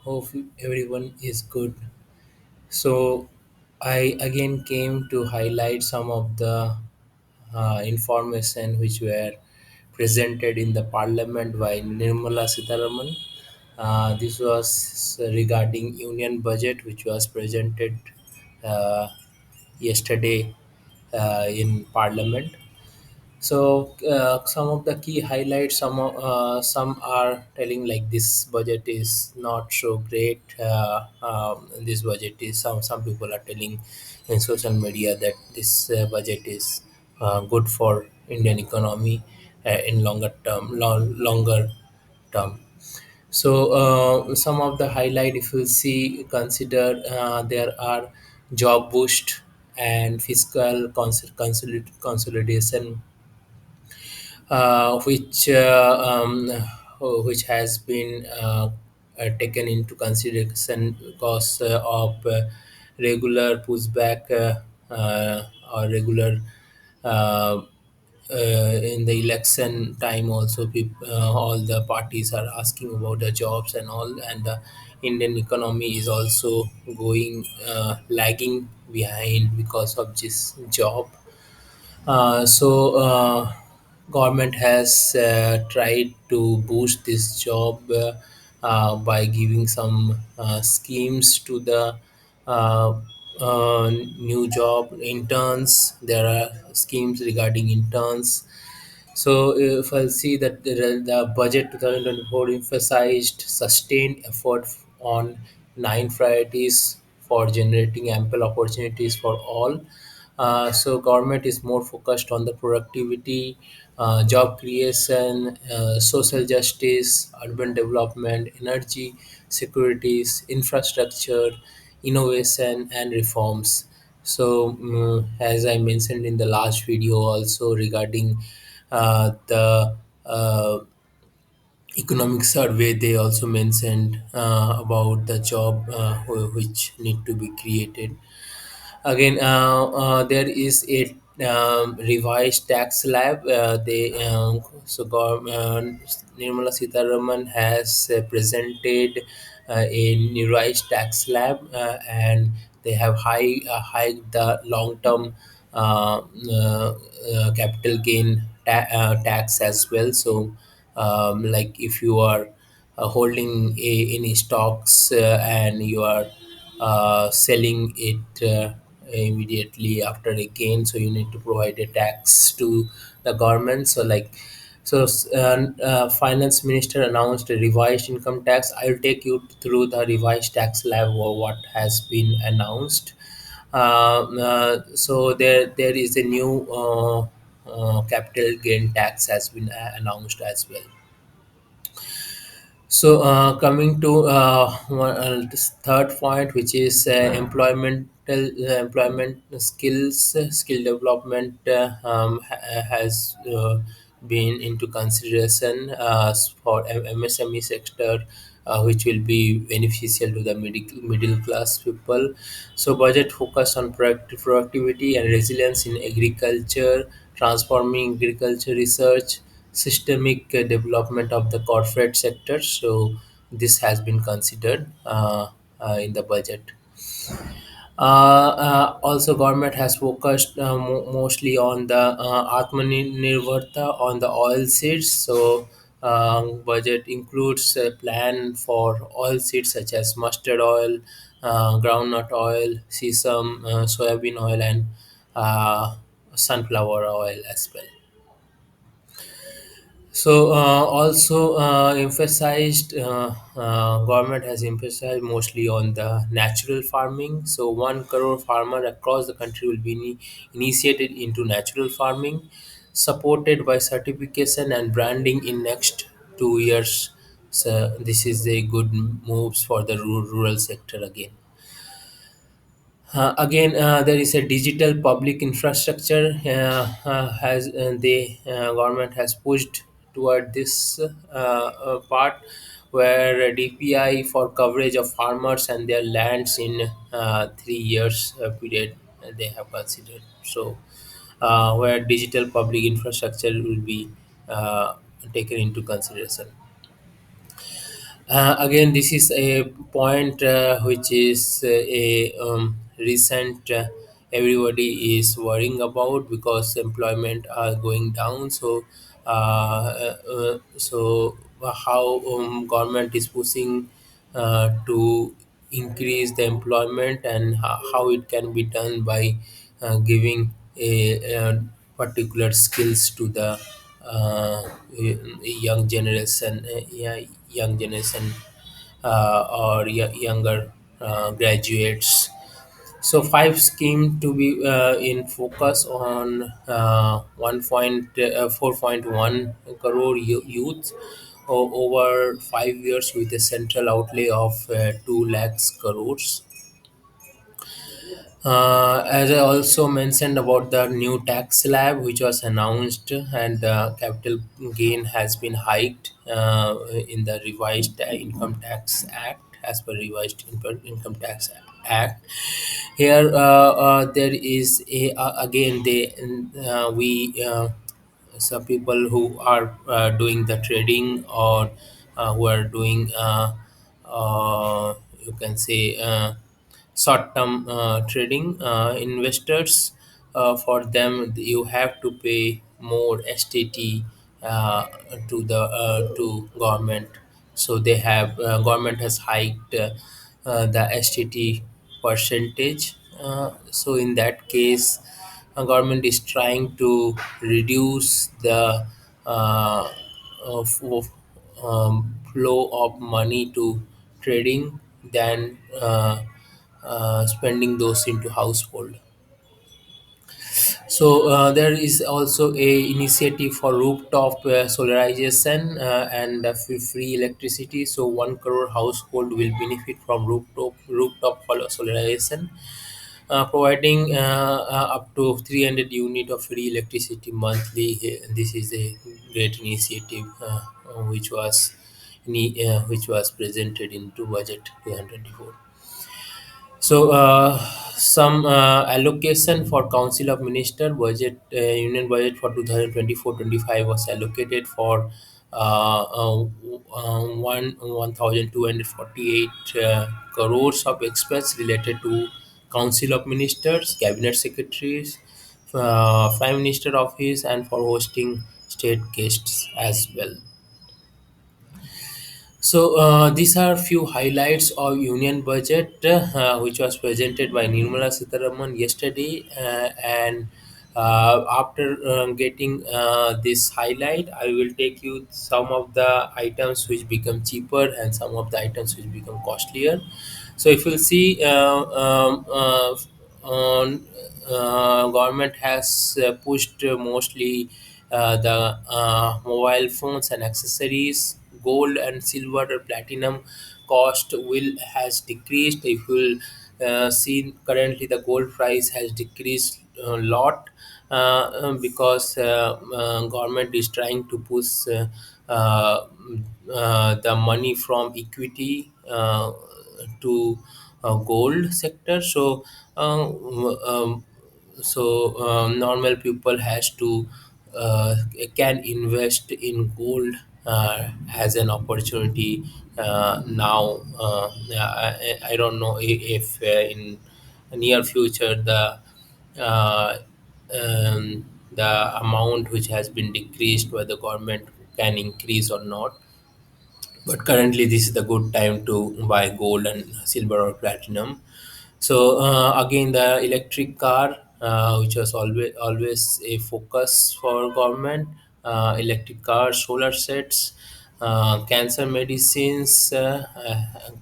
Hope everyone is good. So, I again came to highlight some of the information which were presented in the parliament by Nirmala Sitharaman. This was regarding union budget which was presented uh, yesterday in parliament. So some of the key highlights, some are telling like this budget is not so great. This budget is some people are telling in social media that this budget is good for Indian economy in longer term. So some of the highlight, if you see, consider there are job boost and fiscal consolidation which has been taken into consideration because of regular pushback or regular uh, in the election time also all the parties are asking about the jobs and all, and the Indian economy is also going lagging behind because of this job. Government has tried to boost this job by giving some schemes to the uh, new job interns. There are schemes regarding interns. So if I see that the budget 2024 emphasized sustained effort on nine priorities for generating ample opportunities for all. So government is more focused on the productivity, job creation, social justice, urban development, energy securities, infrastructure, innovation, and reforms. So, as I mentioned in the last video, also regarding the economic survey, they also mentioned about the job which need to be created. Again, there is a revised tax slab. Nirmala Sitharaman has presented a revised tax slab, and they have hiked the long-term capital gain tax as well. So, like if you are holding any stocks and you are selling it immediately after a gain, so you need to provide a tax to the government. Finance minister announced a revised income tax. I'll take you through the revised tax slab or what has been announced. There is a new capital gain tax has been announced as well. So, coming to this third point, which is employment skills, skill development has been into consideration for MSME sector, which will be beneficial to the middle class people. So, budget focus on productivity and resilience in agriculture, transforming agriculture research, systemic development of the corporate sector. So this has been considered in the budget. Also, government has focused mostly on the Atmanirbharta on the oil seeds. So, budget includes a plan for oil seeds such as mustard oil, groundnut oil, sesame, soybean oil, and sunflower oil as well. So also emphasized government has emphasized mostly on the natural farming. So 1 crore farmer across the country will be initiated into natural farming, supported by certification and branding in next 2 years. So this is a good moves for the rural sector again. Again, there is a digital public infrastructure. Has the government has pushed toward this part, where DPI for coverage of farmers and their lands in 3 years period they have considered. So, where digital public infrastructure will be taken into consideration. Again, this is a point which is a recent everybody is worrying about because employment are going down. So, how government is pushing to increase the employment and how it can be done by giving a particular skills to the uh, young generation, young generation or younger graduates. So five scheme to be in focus on 4.1 crore youth over 5 years with a central outlay of 2 lakhs crores. As I also mentioned about the new tax slab which was announced, and the capital gain has been hiked in the revised Income Tax Act, as per revised Income Tax Act. Here, there is a again they we some people who are doing the trading, or who are doing you can say short-term trading investors. For them, you have to pay more STT to government. So they have government has hiked the STT percentage. So in that case, government is trying to reduce the of flow of money to trading than spending those into household. So there is also a initiative for rooftop solarization and free electricity. So 1 crore household will benefit from solarization, providing up to 300 unit of free electricity monthly. This is a great initiative which was presented into budget 2024. So, some allocation for Council of Minister budget, Union budget for 2024-25 was allocated for one 1,248 crores of expense related to Council of Ministers, Cabinet Secretaries, Prime Minister Office, and for hosting state guests as well. So these are few highlights of Union Budget, which was presented by Nirmala Sitharaman yesterday. And after getting this highlight, I will take you some of the items which become cheaper and some of the items which become costlier. So if you'll see, on government has pushed mostly the mobile phones and accessories. Gold and silver or platinum cost will has decreased. If you'll see, currently the gold price has decreased a lot because government is trying to push uh, the money from equity to gold sector. So normal people has to can invest in gold as an opportunity now. I don't know if in near future uh, the amount which has been decreased by the government can increase or not. But currently, this is the good time to buy gold and silver or platinum. So again, the electric car, which was always a focus for government, electric cars, solar sets, cancer medicines,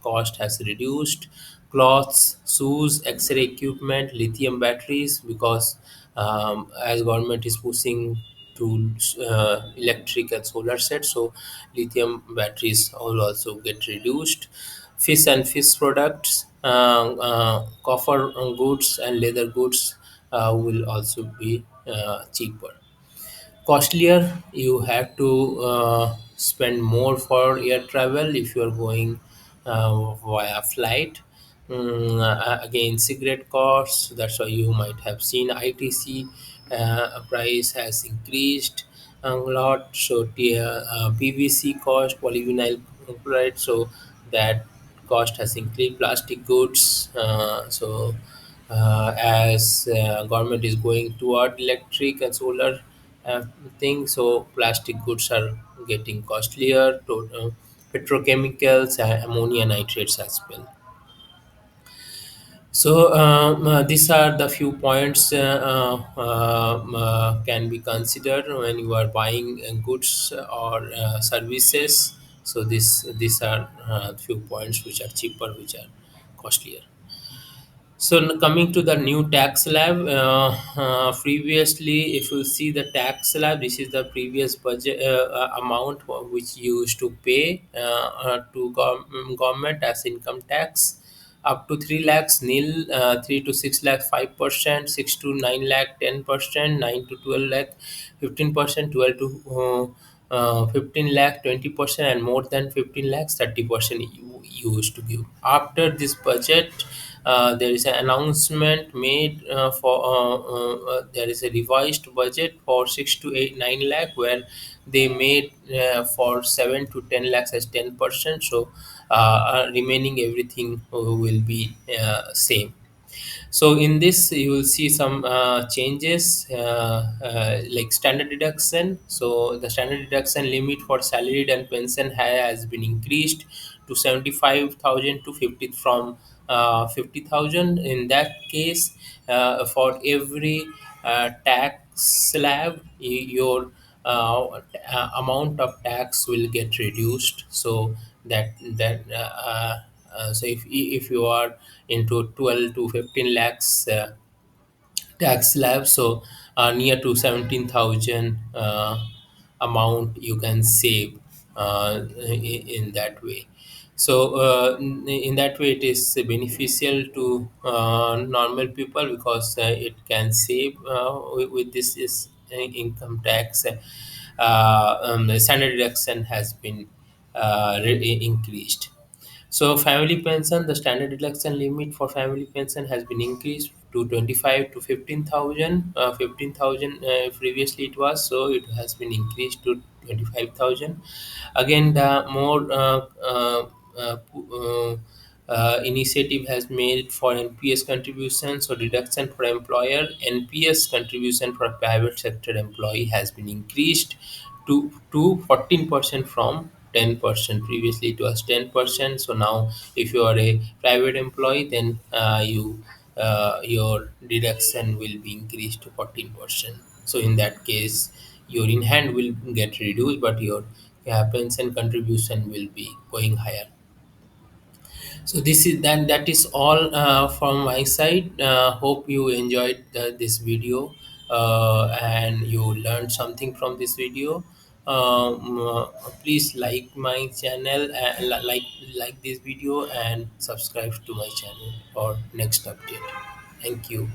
cost has reduced, cloths, shoes, X-ray equipment, lithium batteries, because as government is pushing to electric and solar sets, so lithium batteries will also get reduced. Fish and fish products, copper goods and leather goods will also be cheaper. Costlier, you have to spend more for air travel if you are going via flight. Again, cigarette costs, that's why you might have seen ITC price has increased a lot. So PVC cost, polyvinyl chloride, so that cost has increased. Plastic goods, as government is going toward electric and solar uh, thing, so plastic goods are getting costlier. Petrochemicals, ammonia nitrates as well. So these are the few points can be considered when you are buying goods or services. So these are few points which are cheaper, which are costlier. So coming to the new tax slab, previously, if you see the tax slab, this is the previous budget amount which you used to pay to government as income tax, up to 3 lakhs nil, 3 to 6 lakh 5%, 6 to 9 lakh 10%, 9 to 12 lakh 15%, 12 to 15 lakh 20%, and more than 15 lakhs 30% you used to give. After this budget, there is an announcement made there is a revised budget for 6 to 8 9 lakh, where they made for 7 to 10 lakhs as 10%. So remaining everything will be same. So in this, you will see some changes, like standard deduction. So the standard deduction limit for salaried and pension has been increased to 75,000 to 50 from 50,000. In that case, for every tax slab, your amount of tax will get reduced. So so if you are into 12 to 15 lakhs tax slab, so near to 17,000 amount you can save in that way. So in that way, it is beneficial to normal people, because it can save with this is income tax. The standard deduction has been increased. So family pension, the standard deduction limit for family pension has been increased to 25 to 15,000. 15,000 previously it was, so it has been increased to 25,000. Again, the more initiative has made for NPS contribution. So deduction for employer, NPS contribution for private sector employee has been increased to 14% from 10%. Previously it was 10%. So now, if you are a private employee, then your deduction will be increased to 14%. So in that case, your in hand will get reduced, but your pension contribution will be going higher. So that is all from my side. Hope you enjoyed this video, and you learned something from this video. Please like my channel, like this video, and subscribe to my channel for next update. Thank you.